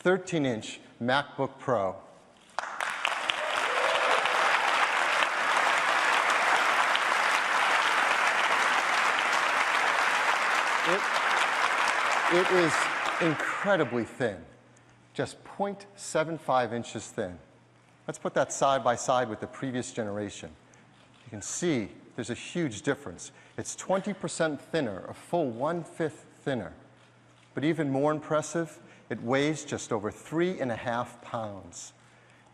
13-inch MacBook Pro. It is incredibly thin, just 0.75 inches thin. Let's put that side by side with the previous generation. You can see there's a huge difference. It's 20% thinner, a full 1/5 thinner. But even more impressive, it weighs just over 3.5 pounds.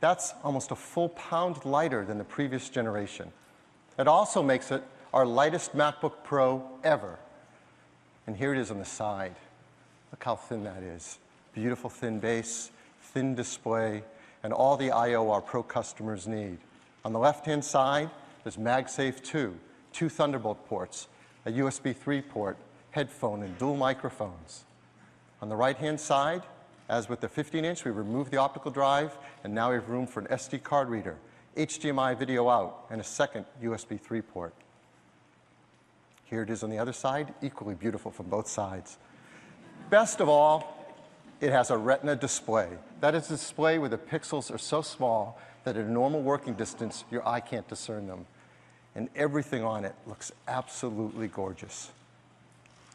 That's almost a full pound lighter than the previous generation. It also makes it our lightest MacBook Pro ever. And here it is on the side. Look how thin that is. Beautiful thin base, thin display, and all the I/O our Pro customers need. On the left-hand side, there's MagSafe 2, 2 Thunderbolt ports, a USB 3 port, headphone, and dual microphones. On the right-hand side, as with the 15-inch, we removed the optical drive, and now we have room for an SD card reader, HDMI video out, and a second USB 3 port. Here it is on the other side, equally beautiful from both sides. Best of all, it has a Retina display. That is a display where the pixels are so small that at a normal working distance, your eye can't discern them. And everything on it looks absolutely gorgeous.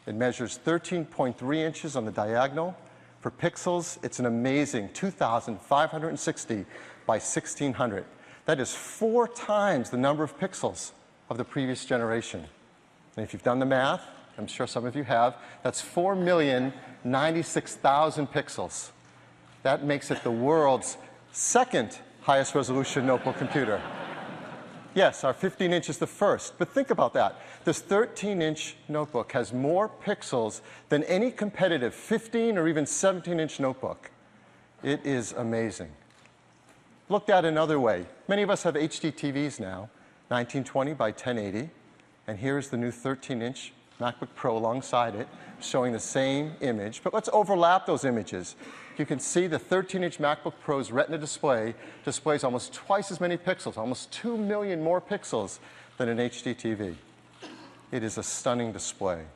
It measures 13.3 inches on the diagonal. For pixels, it's an amazing 2,560 by 1,600. That is 4 times the number of pixels of the previous generation. And if you've done the math, I'm sure some of you have, that's 4,096,000 pixels. That makes it the world's second highest resolution notebook computer. Yes, our 15-inch is the first, but think about that. This 13-inch notebook has more pixels than any competitive 15 or even 17-inch notebook. It is amazing. Looked at another way, many of us have HD TVs now, 1920 by 1080, and here's the new 13-inch MacBook Pro alongside it, showing the same image, but let's overlap those images. You can see the 13-inch MacBook Pro's Retina display displays almost twice as many pixels, almost 2 million more pixels than an HD TV. It is a stunning display.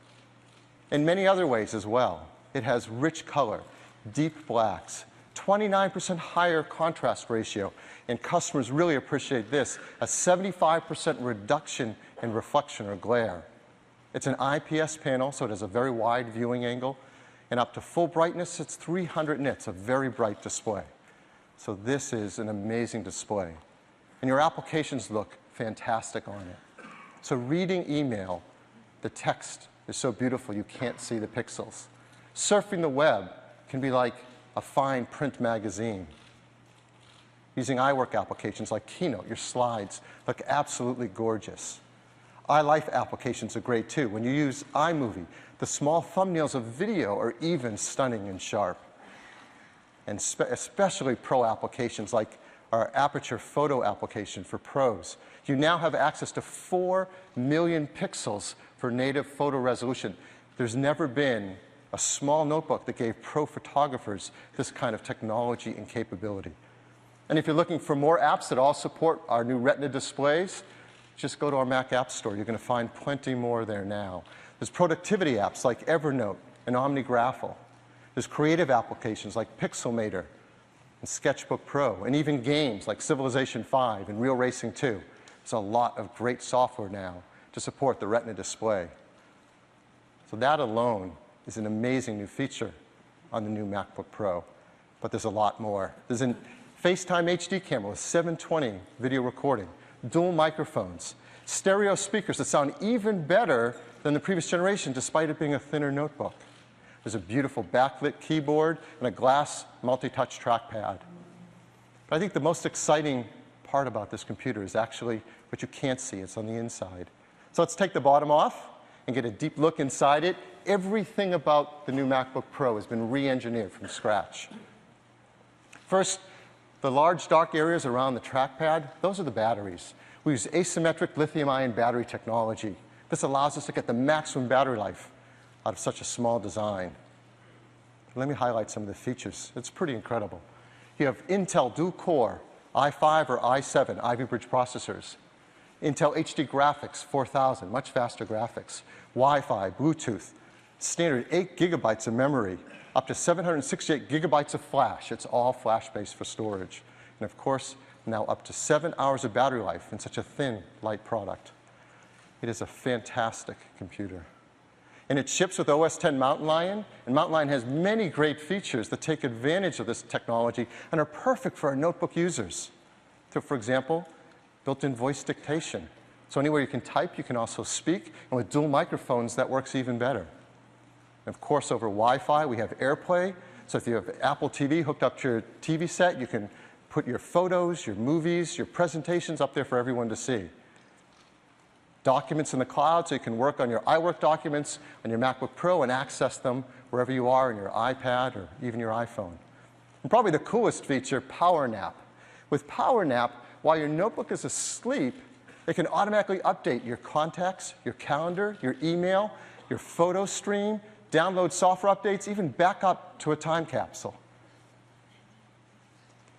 In many other ways as well, it has rich color, deep blacks, 29% higher contrast ratio, and customers really appreciate this, a 75% reduction in reflection or glare. It's an IPS panel, so it has a very wide viewing angle, and up to full brightness, it's 300 nits, a very bright display. So this is an amazing display. And your applications look fantastic on it. So reading email, the text is so beautiful you can't see the pixels. Surfing the web can be like a fine print magazine. Using iWork applications like Keynote, your slides look absolutely gorgeous. iLife applications are great too. When you use iMovie, the small thumbnails of video are even stunning and sharp. And especially pro applications like our Aperture photo application for pros. You now have access to 4 million pixels for native photo resolution. There's never been a small notebook that gave pro photographers this kind of technology and capability. And if you're looking for more apps that all support our new Retina displays, just go to our Mac App Store. You're going to find plenty more there now. There's productivity apps like Evernote and OmniGraffle. There's creative applications like Pixelmator and Sketchbook Pro, and even games like Civilization 5 and Real Racing 2. There's a lot of great software now to support the Retina display. So that alone is an amazing new feature on the new MacBook Pro. But there's a lot more. There's a FaceTime HD camera with 720 video recording, dual microphones, stereo speakers that sound even better than the previous generation despite it being a thinner notebook. There's a beautiful backlit keyboard and a glass multi-touch trackpad. But I think the most exciting part about this computer is actually what you can't see. It's on the inside. So let's take the bottom off and get a deep look inside it. Everything about the new MacBook Pro has been re-engineered from scratch. First, the large dark areas around the trackpad, those are the batteries. We use asymmetric lithium-ion battery technology. This allows us to get the maximum battery life out of such a small design. Let me highlight some of the features. It's pretty incredible. You have Intel dual-core i5 or i7 Ivy Bridge processors, Intel HD graphics 4000, much faster graphics, Wi-Fi, Bluetooth, Standard 8 gigabytes of memory, up to 768 gigabytes of flash. It's all flash-based for storage. And of course, now up to 7 hours of battery life in such a thin, light product. It is a fantastic computer. And it ships with OS X Mountain Lion, and Mountain Lion has many great features that take advantage of this technology and are perfect for our notebook users. So for example, built-in voice dictation. So anywhere you can type, you can also speak, and with dual microphones, that works even better. And of course, over Wi-Fi, we have AirPlay, so if you have Apple TV hooked up to your TV set, you can put your photos, your movies, your presentations up there for everyone to see. Documents in the cloud, so you can work on your iWork documents on your MacBook Pro and access them wherever you are on your iPad or even your iPhone. And probably the coolest feature, Power Nap. With Power Nap, while your notebook is asleep, it can automatically update your contacts, your calendar, your email, your photo stream, download software updates, even back up to a time capsule.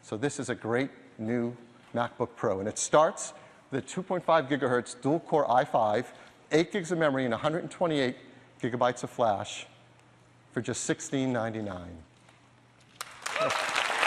So this is a great new MacBook Pro, and it starts with a 2.5 gigahertz dual-core i5, 8 gigs of memory, and 128 gigabytes of flash for just $16.99.